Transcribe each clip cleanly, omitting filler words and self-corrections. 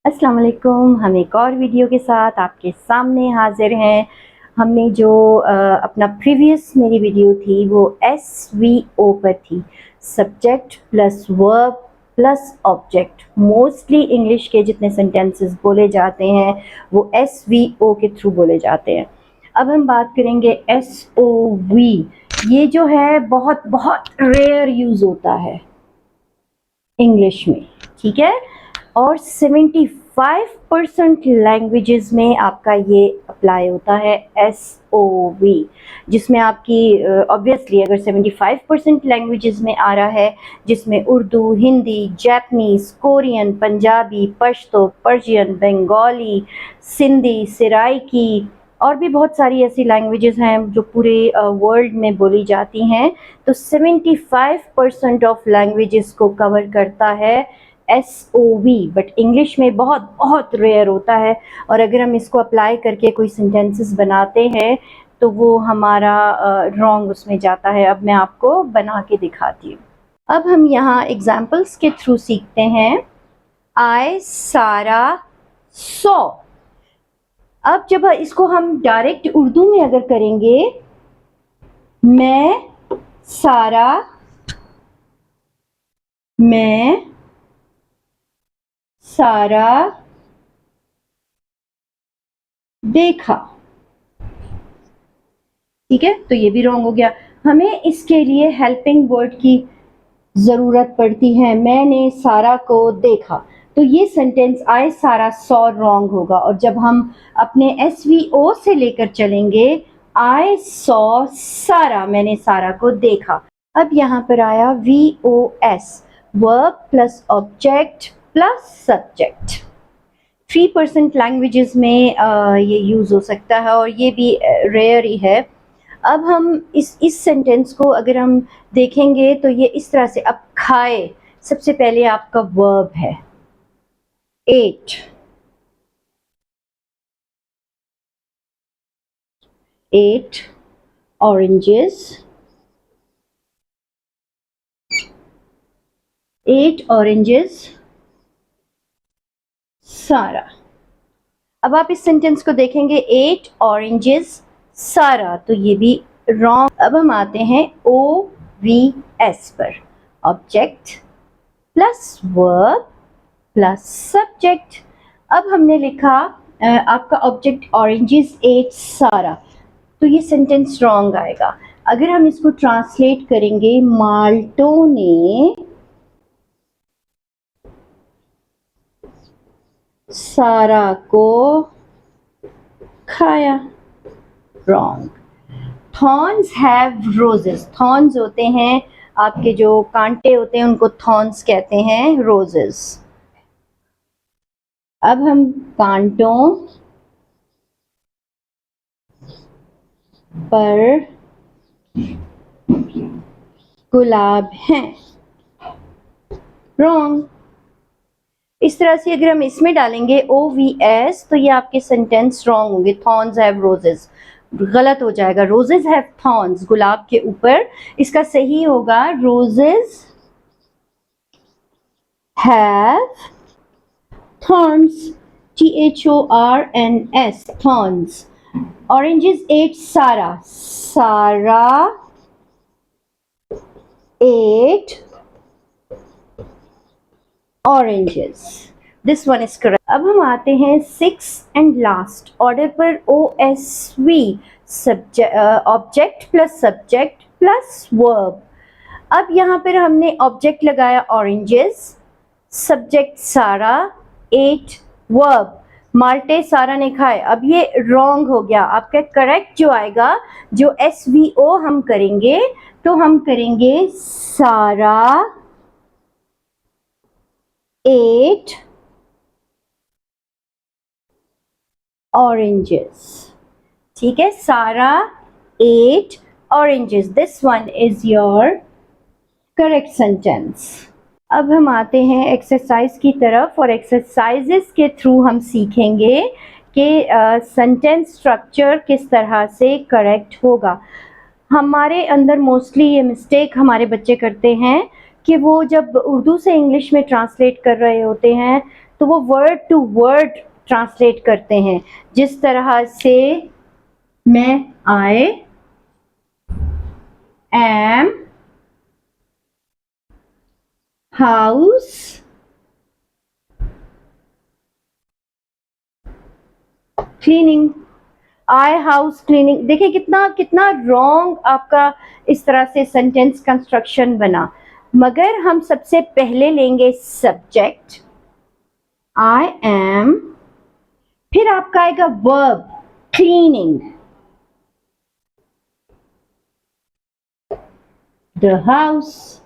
अस्सलाम वालेकुम। हम एक और वीडियो के साथ आपके सामने हाजिर हैं। हमने जो अपना प्रीवियस मेरी वीडियो थी वो SVO पर थी, subject plus verb plus object. Mostly English के जितने सेंटेंसेस बोले जाते हैं वो SVO के थ्रू बोले जाते हैं। अब हम बात करेंगे SOV। ये जो है बहुत बहुत रेयर यूज़ होता है इंग्लिश में, ठीक है। और 75% लैंग्वेजेस में आपका ये अप्लाई होता है SOV, जिसमें आपकी ऑब्वियसली अगर 75% लैंग्वेजेस में आ रहा है, जिसमें Urdu, Hindi, Japanese, Korean, Punjabi, Pashto, Persian, Bengali, Sindhi, Saraiki और भी बहुत सारी ऐसी लैंग्वेजेस हैं जो पूरे वर्ल्ड में बोली जाती हैं, तो 75% ऑफ लैंग्वेजेस को कवर करता है SOV। बट इंग्लिश में बहुत बहुत रेयर होता है, और अगर हम इसको अप्लाई करके कोई सेंटेंसेस बनाते हैं तो वो हमारा रॉन्ग उसमें जाता है। अब मैं आपको बना के दिखाती हूँ। अब हम यहाँ एग्जाम्पल्स के थ्रू सीखते हैं। I सारा सौ। अब जब इसको हम डायरेक्ट उर्दू में अगर करेंगे, मैं सारा देखा, ठीक है, तो ये भी रॉन्ग हो गया। हमें इसके लिए हेल्पिंग वर्ड की जरूरत पड़ती है। मैंने सारा को देखा, तो ये सेंटेंस आई सारा सॉ रॉन्ग होगा। और जब हम अपने SVO से लेकर चलेंगे, आई सॉ सारा, मैंने सारा को देखा। अब यहाँ पर आया VOS, verb plus object plus subject. 3% languages में ये यूज़ हो सकता है, और ये भी रेयर ही है। अब हम इस सेंटेंस को अगर हम देखेंगे तो ये इस तरह से, अब खाए सबसे पहले आपका वर्ब है, एट, ऑरेंजेस, 8 ऑरेंजेस सारा। अब आप इस सेंटेंस को देखेंगे 8 ऑरेंजेस सारा, तो ये भी रॉन्ग। अब हम आते हैं OVS पर, object plus verb plus subject. अब हमने लिखा आपका ऑब्जेक्ट ऑरेंजेस 8 सारा, तो ये सेंटेंस रॉन्ग आएगा। अगर हम इसको ट्रांसलेट करेंगे, माल्टो ने सारा को खाया, wrong. Thorns have roses, thorns होते हैं आपके जो कांटे होते हैं उनको थॉर्न्स कहते हैं, रोजेस। अब हम कांटों पर गुलाब हैं, रॉन्ग। इस तरह से अगर हम इसमें डालेंगे OVS, तो ये आपके सेंटेंस रॉन्ग होंगे। थॉर्न्स हैव रोजेस गलत हो जाएगा, रोजेस हैव थॉर्न्स, गुलाब के ऊपर। इसका सही होगा roses have thorns, THORNS, thorns. Oranges 8 सारा, सारा 8 oranges, this one is correct। अब हम आते हैं 6 एंड लास्ट ऑर्डर पर, OSV, object plus subject plus verb. अब यहाँ पर हमने ऑब्जेक्ट लगाया ऑरेंजेस, सब्जेक्ट सारा, 8 वर्ब, माल्टे सारा ने खाए। अब ये रॉन्ग हो गया। आपका करेक्ट जो आएगा, जो SVO हम करेंगे, तो हम करेंगे सारा 8 ऑरेंजेस, ठीक है, सारा 8 oranges, this one is your correct sentence. अब हम आते हैं एक्सरसाइज की तरफ, और एक्सरसाइजेस के थ्रू हम सीखेंगे कि सेंटेंस स्ट्रक्चर किस तरह से करेक्ट होगा। हमारे अंदर मोस्टली ये मिस्टेक हमारे बच्चे करते हैं कि वो जब उर्दू से इंग्लिश में ट्रांसलेट कर रहे होते हैं तो वो वर्ड टू वर्ड ट्रांसलेट करते हैं, जिस तरह से मैं I am house cleaning, I house cleaning. देखिए कितना कितना रॉन्ग आपका इस तरह से सेंटेंस कंस्ट्रक्शन बना। मगर हम सबसे पहले लेंगे सब्जेक्ट आई एम, फिर आपका आएगा verb cleaning, the house,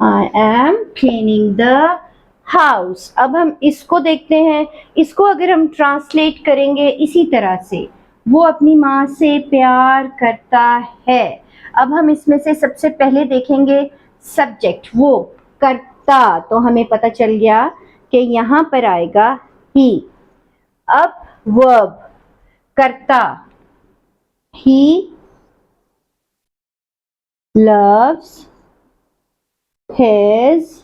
I am cleaning the house. अब हम इसको देखते हैं, इसको अगर हम ट्रांसलेट करेंगे इसी तरह से, वो अपनी माँ से प्यार करता है। अब हम इसमें से सबसे पहले देखेंगे सब्जेक्ट, वो करता, तो हमें पता चल गया कि यहाँ पर आएगा ही। अब वर्ब करता, ही loves his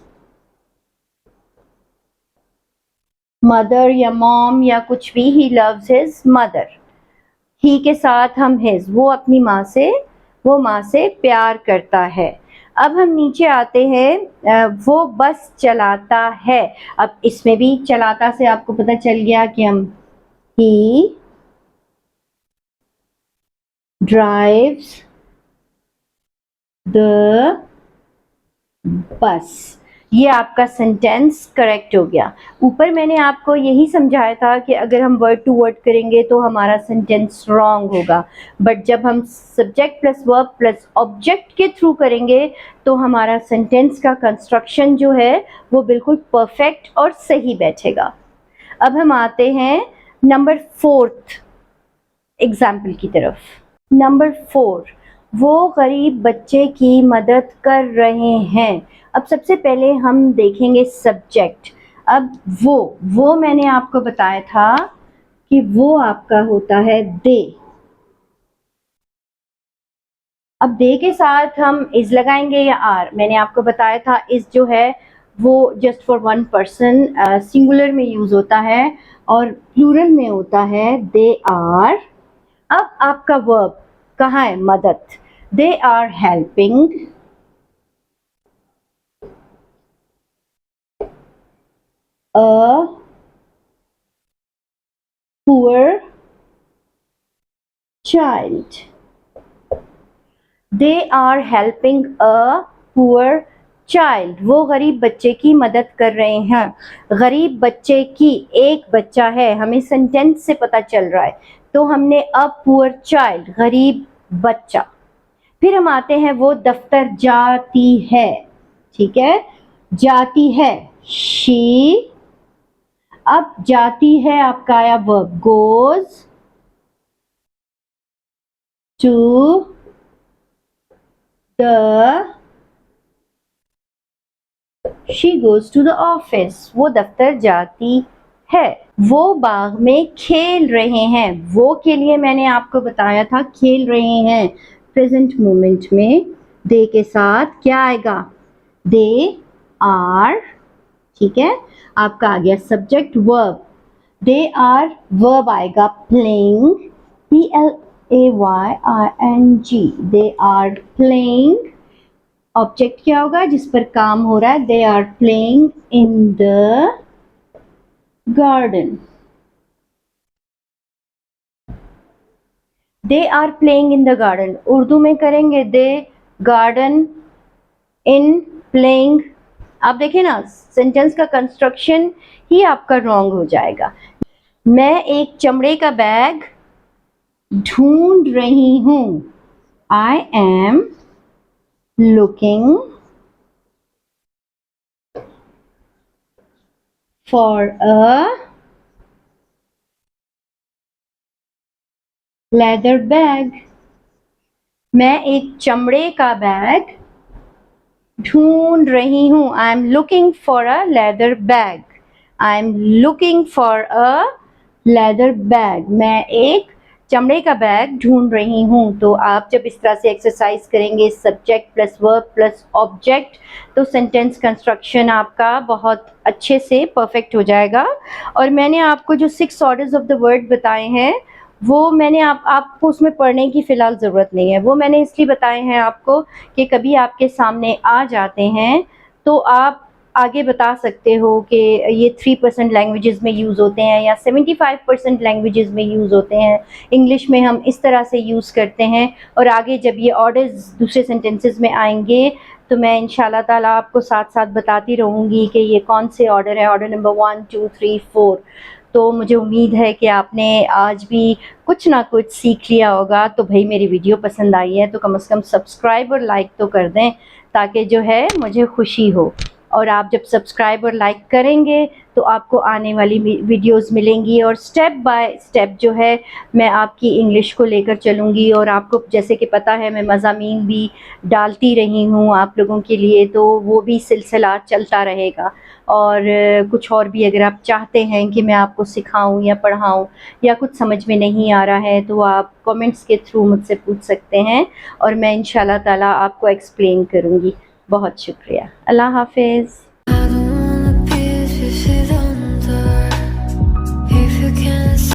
मदर या मॉम या कुछ भी, ही loves his mother, ही के साथ हम his, वो अपनी माँ से, वो माँ से प्यार करता है। अब हम नीचे आते हैं, वो बस चलाता है। अब इसमें भी चलाता से आपको पता चल गया कि हम he drives the bus, ये आपका सेंटेंस करेक्ट हो गया। ऊपर मैंने आपको यही समझाया था कि अगर हम वर्ड टू वर्ड करेंगे तो हमारा सेंटेंस रॉन्ग होगा, बट जब हम subject plus verb plus object के थ्रू करेंगे तो हमारा सेंटेंस का कंस्ट्रक्शन जो है वो बिल्कुल परफेक्ट और सही बैठेगा। अब हम आते हैं नंबर 4th एग्जाम्पल की तरफ। नंबर 4, वो गरीब बच्चे की मदद कर रहे हैं। अब सबसे पहले हम देखेंगे सब्जेक्ट। अब वो मैंने आपको बताया था कि वो आपका होता है दे। अब दे के साथ हम इज लगाएंगे या आर। मैंने आपको बताया था इज जो है वो just for one person singular में यूज होता है और प्लूरल में होता है दे आर। अब आपका वर्ब कहाँ है? मदद। They are helping a poor child. They are helping a poor child. वो गरीब बच्चे की मदद कर रहे हैं। गरीब बच्चे की, एक बच्चा है, हमें सेंटेंस से पता चल रहा है, तो हमने a poor child, गरीब बच्चा। फिर हम आते हैं वो दफ्तर जाती है, ठीक है, जाती है she। अब जाती है आपका आया verb goes to the, she goes to the office, वो दफ्तर जाती है। वो बाग में खेल रहे हैं, वो के लिए मैंने आपको बताया था खेल रहे हैं प्रेजेंट मोमेंट में। दे के साथ क्या आएगा? दे आर, ठीक है। आपका आ गया subject verb, they are, verb आएगा playing, PLAYING, they are playing. Object क्या होगा जिस पर काम हो रहा है? They are playing in the garden, they are playing in the garden. Urdu में करेंगे दे गार्डन इन प्लेइंग। आप देखें ना, सेंटेंस का कंस्ट्रक्शन ही आपका रॉन्ग हो जाएगा। मैं एक चमड़े का बैग ढूंढ रही हूं, I am looking for a leather bag. मैं एक चमड़े का बैग ढूंढ रही हूं, I am looking for a leather bag, I am looking for a leather bag. मैं एक चमड़े का बैग ढूंढ रही हूँ। तो आप जब इस तरह से एक्सरसाइज करेंगे subject plus verb plus object, तो सेंटेंस कंस्ट्रक्शन आपका बहुत अच्छे से परफेक्ट हो जाएगा। और मैंने आपको जो 6 ऑर्डर्स ऑफ द वर्ड बताए हैं वो मैंने आपको उसमें पढ़ने की फ़िलहाल ज़रूरत नहीं है। वो मैंने इसलिए बताए हैं आपको कि कभी आपके सामने आ जाते हैं तो आप आगे बता सकते हो कि ये 3% लैंग्वेजेस में यूज़ होते हैं या 75% लैंग्वेजेस में यूज़ होते हैं। इंग्लिश में हम इस तरह से यूज़ करते हैं। और आगे जब ये ऑर्डर्स दूसरे सेंटेंसेस में आएंगे तो मैं इंशाल्लाह ताला आपको साथ साथ बताती रहूँगी कि ये कौन से ऑर्डर है, ऑर्डर नंबर 1 2 3 4। तो मुझे उम्मीद है कि आपने आज भी कुछ ना कुछ सीख लिया होगा। तो भाई मेरी वीडियो पसंद आई है तो कम से कम सब्सक्राइब और लाइक तो कर दें ताकि जो है मुझे खुशी हो। और आप जब सब्सक्राइब और लाइक करेंगे तो आपको आने वाली वीडियोस मिलेंगी और स्टेप बाय स्टेप जो है मैं आपकी इंग्लिश को लेकर चलूँगी। और आपको जैसे कि पता है मैं मज़ामीन भी डालती रही हूँ आप लोगों के लिए, तो वो भी सिलसिला चलता रहेगा। और कुछ और भी अगर आप चाहते हैं कि मैं आपको सिखाऊं या पढ़ाऊं या कुछ समझ में नहीं आ रहा है तो आप कमेंट्स के थ्रू मुझसे पूछ सकते हैं और मैं इंशाल्लाह ताला आपको एक्सप्लेन करूँगी। बहुत शुक्रिया। अल्लाह हाफ़िज़।